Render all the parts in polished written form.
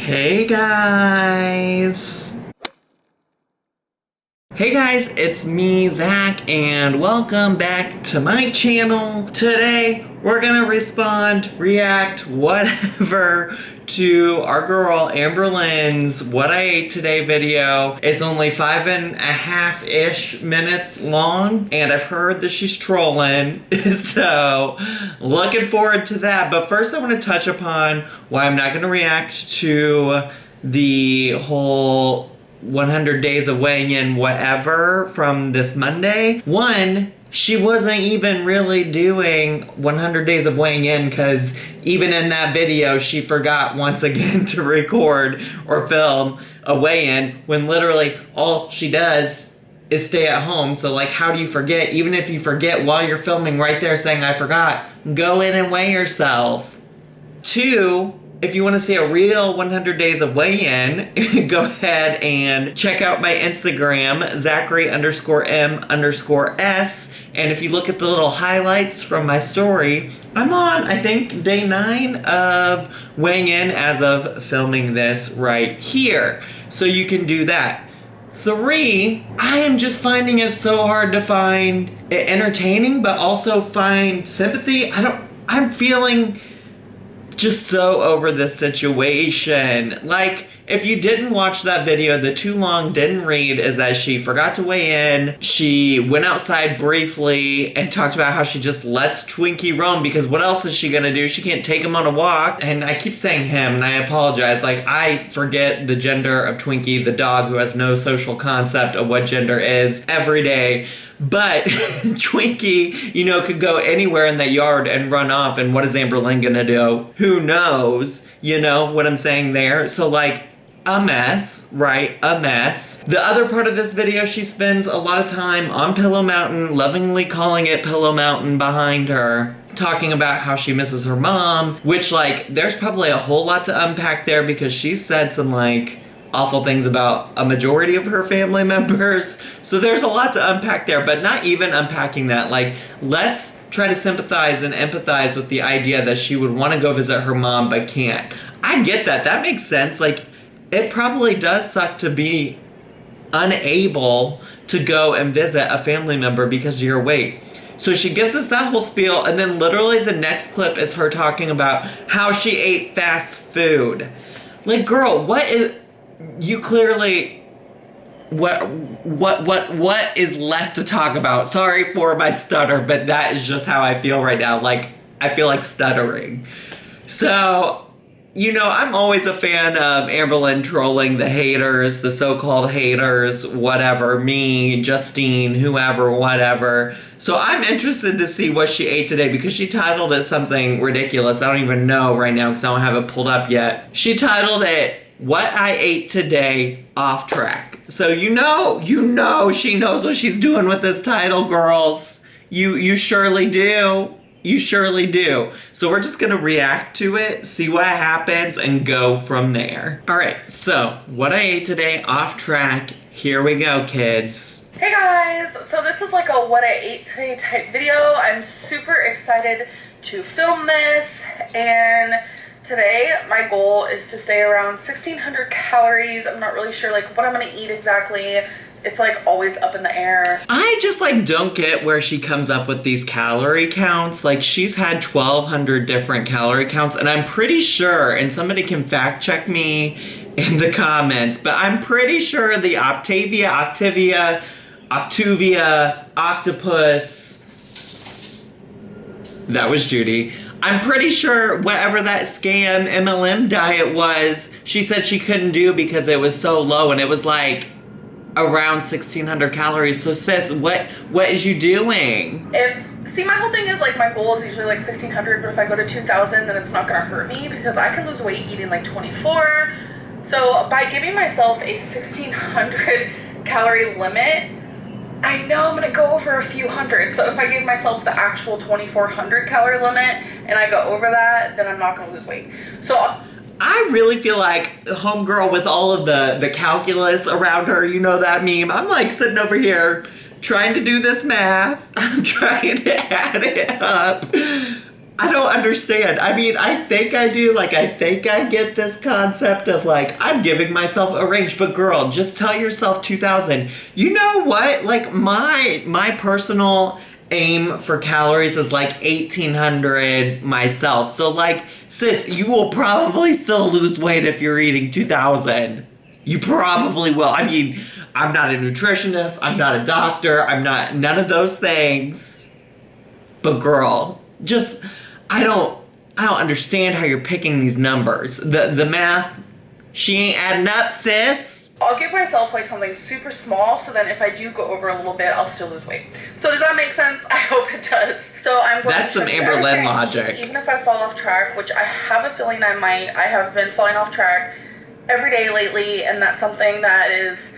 Hey guys! Hey guys, it's me, Zach, and welcome back to my channel. Today, we're gonna react, whatever, to our girl Amber Lynn's What I Ate Today video. It's only 5.5-ish minutes long, and I've heard that she's trolling, so looking forward to that. But first I want to touch upon why I'm not gonna react to the whole 100 days of weighing in whatever from this Monday. One, she wasn't even really doing 100 days of weighing in, because even in that video she forgot once again to record or film a weigh-in when literally all she does is stay at home. So like, how do you forget? Even if you forget while you're filming, right there saying I forgot, go in and weigh yourself. Two, if you want to see a real 100 days of weigh-in, go ahead and check out my Instagram, Zachary_M_S. And if you look at the little highlights from my story, I'm on, I think, day 9 of weighing in as of filming this right here. So you can do that. 3, I am just finding it so hard to find it entertaining, but also find sympathy. I'm feeling just so over this situation. Like, if you didn't watch that video, the too long didn't read is that she forgot to weigh in. She went outside briefly and talked about how she just lets Twinkie roam, because what else is she gonna do? She can't take him on a walk. And I keep saying him, and I apologize. Like, I forget the gender of Twinkie, the dog who has no social concept of what gender is, every day. But Twinkie, you know, could go anywhere in that yard and run off, and what is Amber Lynn gonna do? Who knows? You know what I'm saying there? So like, a mess, right? A mess. The other part of this video, she spends a lot of time on Pillow Mountain, lovingly calling it Pillow Mountain behind her, talking about how she misses her mom, which, like, there's probably a whole lot to unpack there, because she said some, like, awful things about a majority of her family members. So there's a lot to unpack there, but not even unpacking that. Like, let's try to sympathize and empathize with the idea that she would want to go visit her mom but can't. I get that. That makes sense. Like, it probably does suck to be unable to go and visit a family member because of your weight. So she gives us that whole spiel, and then literally the next clip is her talking about how she ate fast food. Like, girl, what is... You clearly... What is left to talk about? Sorry for my stutter, but that is just how I feel right now. Like, I feel like stuttering. So, you know, I'm always a fan of Amber Lynn trolling the haters, the so-called haters, whatever, me, Justine, whoever, whatever. So I'm interested to see what she ate today, because she titled it something ridiculous. I don't even know right now because I don't have it pulled up yet. She titled it, What I Ate Today Off Track. So you know she knows what she's doing with this title, girls. You surely do. You surely do. So we're just gonna react to it, see what happens, and go from there. All right, so what I ate today off track. Here we go, kids. Hey guys, so this is like a what I ate today type video. I'm super excited to film this, and today my goal is to stay around 1,600 calories. I'm not really sure like what I'm gonna eat exactly. It's like always up in the air. I just like don't get where she comes up with these calorie counts. Like, she's had 1,200 different calorie counts, and I'm pretty sure, and somebody can fact check me in the comments, but I'm pretty sure the Octavia, Octopus, that was Judy. I'm pretty sure whatever that scam MLM diet was, she said she couldn't do because it was so low, and it was like around 1,600 calories. So sis, what is you doing? See, my whole thing is like my goal is usually like 1,600, but if I go to 2,000, then it's not gonna hurt me because I can lose weight eating like 24. So by giving myself a 1,600 calorie limit, I know I'm gonna go over a few hundred. So if I give myself the actual 2,400 calorie limit and I go over that, then I'm not gonna lose weight. So I really feel like homegirl with all of the calculus around her, you know that meme. I'm like sitting over here trying to do this math. I'm trying to add it up. I don't understand. I mean, I think I do. Like, I think I get this concept of, like, I'm giving myself a range. But, girl, just tell yourself 2,000. You know what? Like, my personal aim for calories is, like, 1,800 myself. So, like, sis, you will probably still lose weight if you're eating 2,000. You probably will. I mean, I'm not a nutritionist. I'm not a doctor. I'm not none of those things. But, girl, just... I don't understand how you're picking these numbers. The math, she ain't adding up, sis. I'll give myself like something super small, so then if I do go over a little bit, I'll still lose weight. So does that make sense? I hope it does. So I'm going That's to some Amber Lynn logic. Even if I fall off track, which I have a feeling I might. I have been falling off track every day lately, and that's something that is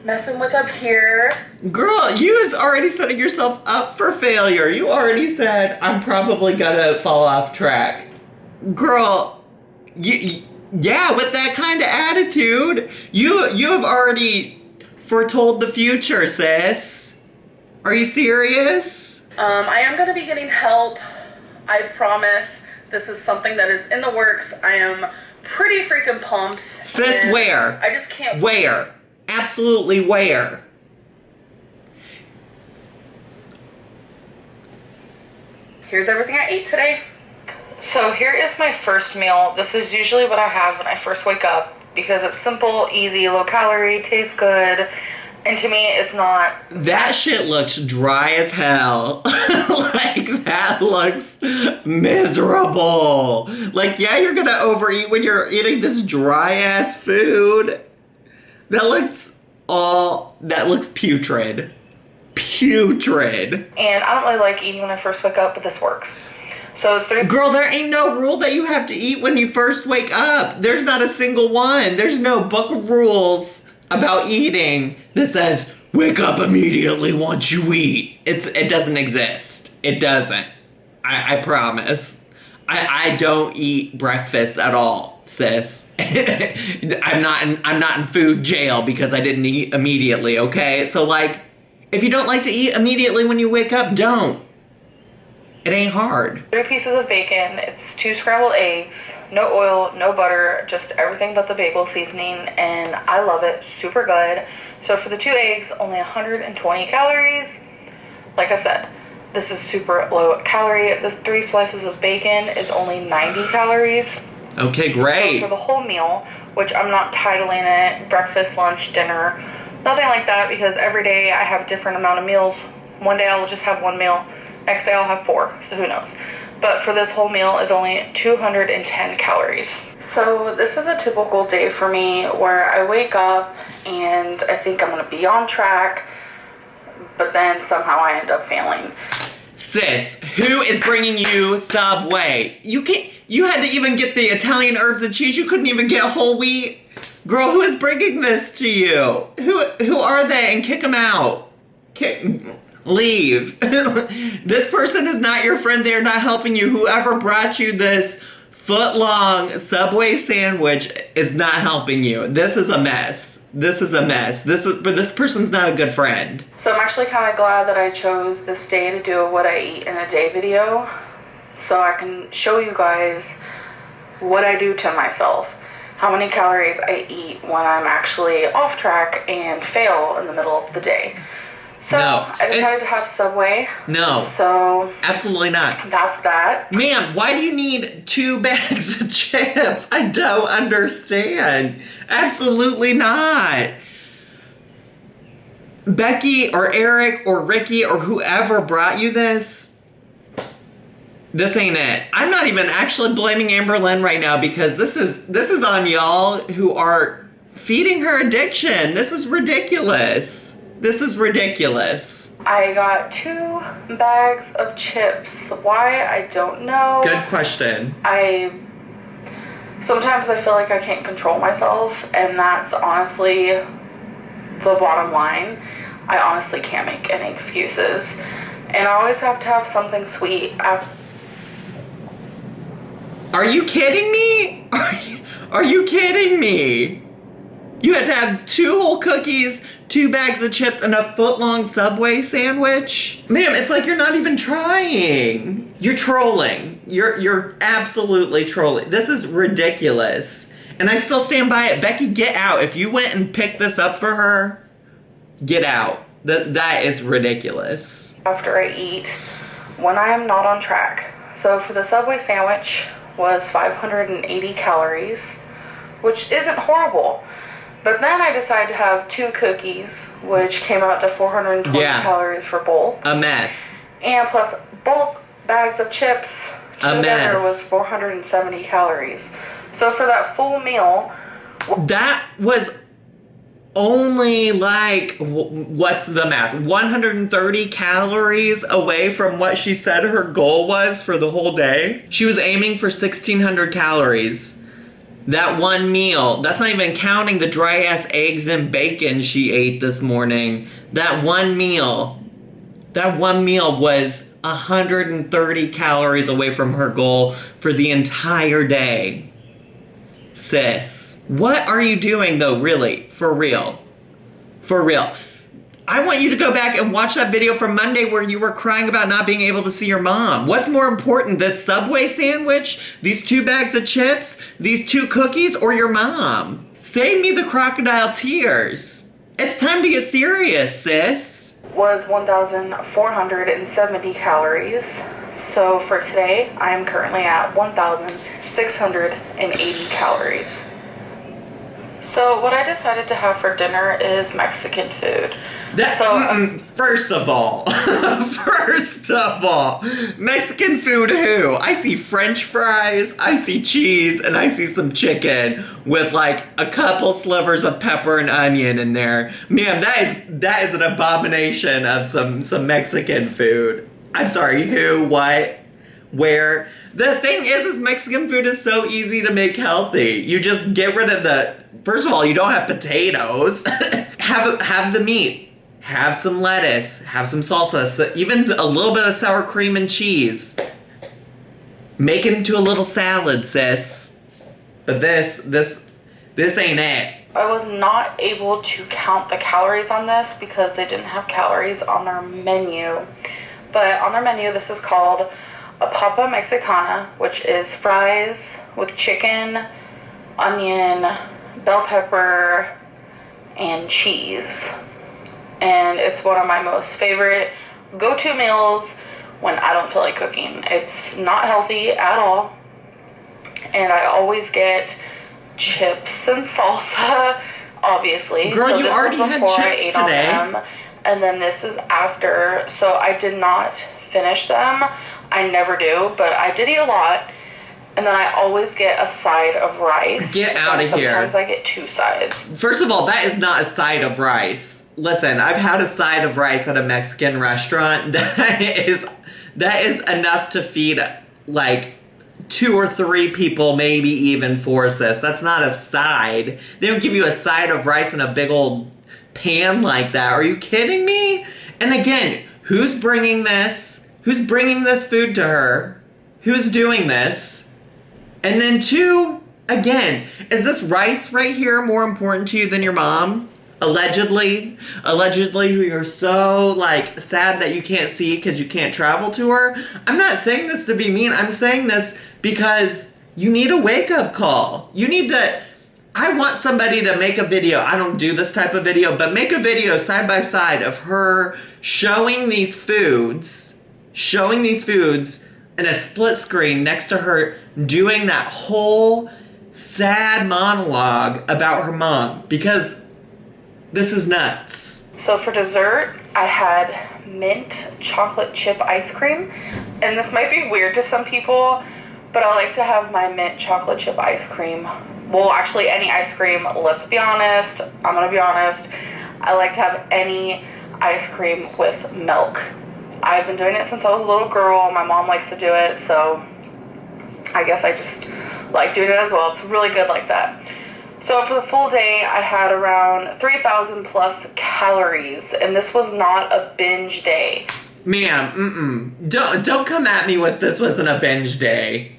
messing with up here. Girl, you is already setting yourself up for failure. You already said, I'm probably gonna fall off track. Girl, yeah, with that kind of attitude, you have already foretold the future, sis. Are you serious? I am gonna be getting help. I promise. This is something that is in the works. I am pretty freaking pumped. Sis, where? I just can't. Where? Absolutely where? Here's everything I ate today. So here is my first meal. This is usually what I have when I first wake up because it's simple, easy, low calorie, tastes good. And to me, it's not. That shit looks dry as hell. Like, that looks miserable. Like, yeah, you're gonna overeat when you're eating this dry ass food. That looks putrid. Putrid. And I don't really like eating when I first wake up, but this works. So it's 3. Girl, there ain't no rule that you have to eat when you first wake up. There's not a single one. There's no book of rules about eating that says, wake up immediately once you eat. It doesn't exist. It doesn't. I promise. I don't eat breakfast at all, sis. I'm not in food jail because I didn't eat immediately, okay? So, like, if you don't like to eat immediately when you wake up, don't. It ain't hard. 3 pieces of bacon. It's 2 scrambled eggs. No oil, no butter, just everything but the bagel seasoning, and I love it. Super good. So for the 2 eggs, only 120 calories. Like I said, this is super low calorie. The 3 slices of bacon is only 90 calories. Okay, great. So for the whole meal, which I'm not titling it breakfast, lunch, dinner, nothing like that, because every day I have a different amount of meals. One day I'll just have 1 meal. Next day I'll have 4, so who knows. But for this whole meal is only 210 calories. So this is a typical day for me where I wake up and I think I'm gonna be on track, but then somehow I end up failing. Sis, who is bringing you Subway? You had to even get the Italian herbs and cheese. You couldn't even get whole wheat. Girl, who is bringing this to you? Who are they? And kick them out. Leave. This person is not your friend. They're not helping you. Whoever brought you this foot-long Subway sandwich is not helping you. This is a mess. This is a mess. But this person's not a good friend. So I'm actually kind of glad that I chose this day to do a what I eat in a day video, so I can show you guys what I do to myself, how many calories I eat when I'm actually off track and fail in the middle of the day. So no. I decided to have Subway. No. So absolutely not. That's that. Ma'am, why do you need 2 bags of chips? I don't understand. Absolutely not. Becky or Eric or Ricky or whoever brought you this ain't it. I'm not even actually blaming Amber Lynn right now because this is on y'all who are feeding her addiction. This is ridiculous. This is ridiculous. I got 2 bags of chips. Why? I don't know. Good question. Sometimes I feel like I can't control myself, and that's honestly the bottom line. I honestly can't make any excuses. And I always have to have something sweet. Are you kidding me? Are you kidding me? You had to have 2 whole cookies, 2 bags of chips and a foot-long Subway sandwich? Ma'am, it's like you're not even trying. You're trolling. You're absolutely trolling. This is ridiculous. And I still stand by it. Becky, get out. If you went and picked this up for her, get out. That is ridiculous. After I eat, when I am not on track. So for the Subway sandwich was 580 calories, which isn't horrible. But then I decided to have 2 cookies, which came out to 420 calories for both. A mess. And plus both bags of chips together was 470 calories. So for that full meal... That was only like, what's the math? 130 calories away from what she said her goal was for the whole day. She was aiming for 1,600 calories. That one meal, that's not even counting the dry ass eggs and bacon she ate this morning. That one meal was 130 calories away from her goal for the entire day. Sis, what are you doing though, really? For real. For real. I want you to go back and watch that video from Monday where you were crying about not being able to see your mom. What's more important, this Subway sandwich, these 2 bags of chips, these 2 cookies, or your mom? Save me the crocodile tears. It's time to get serious, sis. Was 1,470 calories. So for today, I am currently at 1,680 calories. So what I decided to have for dinner is Mexican food. First of all, Mexican food who? I see French fries, I see cheese, and I see some chicken with like a couple slivers of pepper and onion in there. Man, that is an abomination of some Mexican food. I'm sorry, who, what, where? The thing is Mexican food is so easy to make healthy. You just get rid of first of all, you don't have potatoes. have the meat. Have some lettuce, have some salsa, even a little bit of sour cream and cheese. Make it into a little salad, sis. But this ain't it. I was not able to count the calories on this because they didn't have calories on their menu. But on their menu, this is called a papa mexicana, which is fries with chicken, onion, bell pepper, and cheese. And it's one of my most favorite go-to meals when I don't feel like cooking. It's not healthy at all. And I always get chips and salsa, obviously. Girl, so you this already was had before chips I ate today. On them, and then this is after. So I did not finish them. I never do, but I did eat a lot. And then I always get a side of rice. Get out of here. Sometimes I get 2 sides. First of all, that is not a side of rice. Listen, I've had a side of rice at a Mexican restaurant. That is enough to feed like 2 or 3 people, maybe even 4, sis. That's not a side. They don't give you a side of rice in a big old pan like that. Are you kidding me? And again, who's bringing this? Who's bringing this food to her? Who's doing this? And then 2, again, is this rice right here more important to you than your mom? Allegedly, who you're so like sad that you can't see because you can't travel to her. I'm not saying this to be mean. I'm saying this because you need a wake-up call. I want somebody to make a video. I don't do this type of video, but make a video side by side of her showing these foods in a split screen next to her doing that whole sad monologue about her mom, because this is nuts. So for dessert, I had mint chocolate chip ice cream. And this might be weird to some people, but I like to have my mint chocolate chip ice cream. Well, actually any ice cream, let's be honest. I'm gonna be honest. I like to have any ice cream with milk. I've been doing it since I was a little girl. My mom likes to do it, so I guess I just like doing it as well. It's really good like that. So for the full day, I had around 3,000 plus calories, and this was not a binge day. Ma'am, don't come at me with this wasn't a binge day.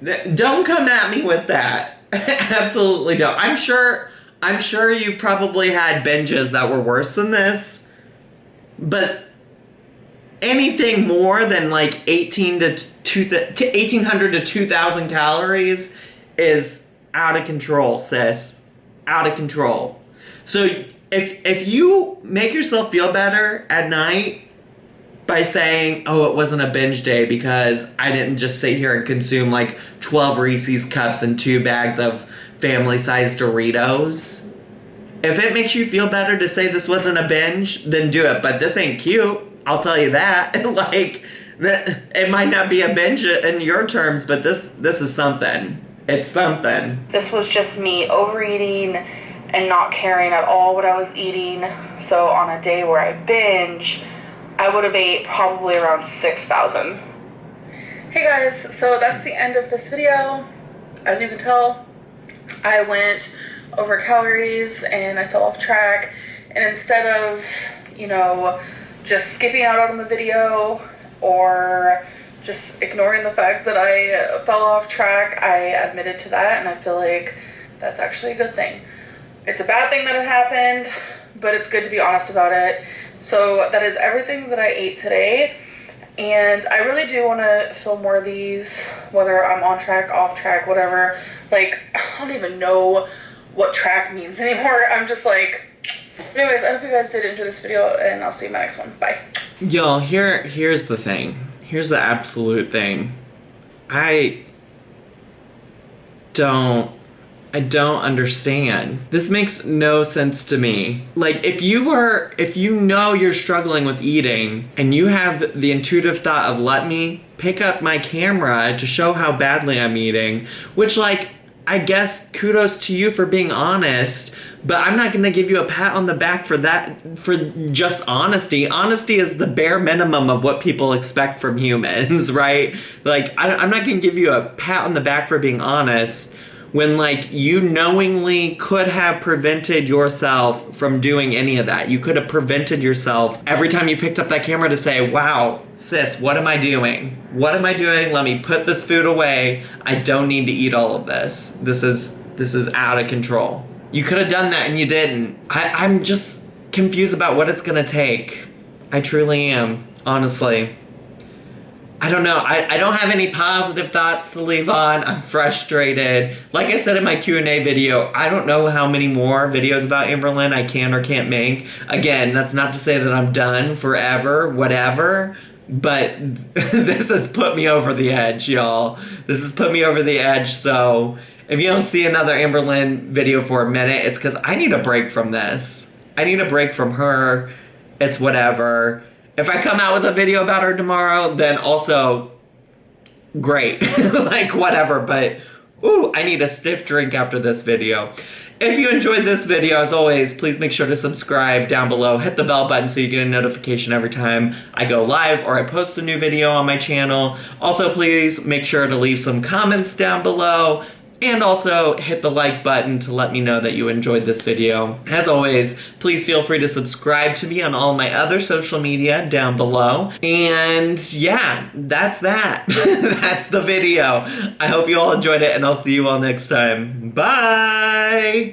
Don't come at me with that. Absolutely don't. I'm sure I'm sure you probably had binges that were worse than this, but anything more than like 1,800 to 2,000 calories is out of control, sis. Out of control. So if you make yourself feel better at night by saying, oh, it wasn't a binge day because I didn't just sit here and consume like 12 Reese's cups and 2 bags of family-sized Doritos. If it makes you feel better to say this wasn't a binge, then do it. But this ain't cute. I'll tell you that. Like, it might not be a binge in your terms, but this is something. It's something. This was just me overeating and not caring at all what I was eating. So on a day where I binge, I would have ate probably around 6,000. Hey guys, so that's the end of this video. As you can tell, I went over calories and I fell off track. And instead of, just skipping out on the video or just ignoring the fact that I fell off track, I admitted to that, and I feel like that's actually a good thing. It's a bad thing that it happened, but it's good to be honest about it. So that is everything that I ate today, and I really do want to film more of these, whether I'm on track, off track, whatever. Like, I don't even know what track means anymore. I'm just like... Anyways, I hope you guys did enjoy this video, and I'll see you in my next one. Bye. Y'all, here's the thing. Here's the absolute thing. I don't understand. This makes no sense to me. Like, if you know you're struggling with eating, and you have the intuitive thought of, let me pick up my camera to show how badly I'm eating, which, like, I guess kudos to you for being honest, but I'm not going to give you a pat on the back for that, for just honesty. Honesty is the bare minimum of what people expect from humans, right? Like, I'm not going to give you a pat on the back for being honest when, like, you knowingly could have prevented yourself from doing any of that. You could have prevented yourself every time you picked up that camera to say, wow, sis, what am I doing? What am I doing? Let me put this food away. I don't need to eat all of this. This is out of control. You could have done that and you didn't. I'm just confused about what it's gonna take. I truly am, honestly. I don't know. I don't have any positive thoughts to leave on. I'm frustrated. Like I said in my Q&A video, I don't know how many more videos about Amberlynn I can or can't make. Again, that's not to say that I'm done forever, whatever. But this has put me over the edge, y'all. This has put me over the edge, so if you don't see another Amberlynn video for a minute, it's because I need a break from this. I need a break from her. It's whatever. If I come out with a video about her tomorrow, then also great. Like, whatever, but ooh, I need a stiff drink after this video. If you enjoyed this video, as always, please make sure to subscribe down below. Hit the bell button so you get a notification every time I go live or I post a new video on my channel. Also, please make sure to leave some comments down below. And also hit the like button to let me know that you enjoyed this video. As always, please feel free to subscribe to me on all my other social media down below. And yeah, that's that. That's the video. I hope you all enjoyed it, and I'll see you all next time. Bye!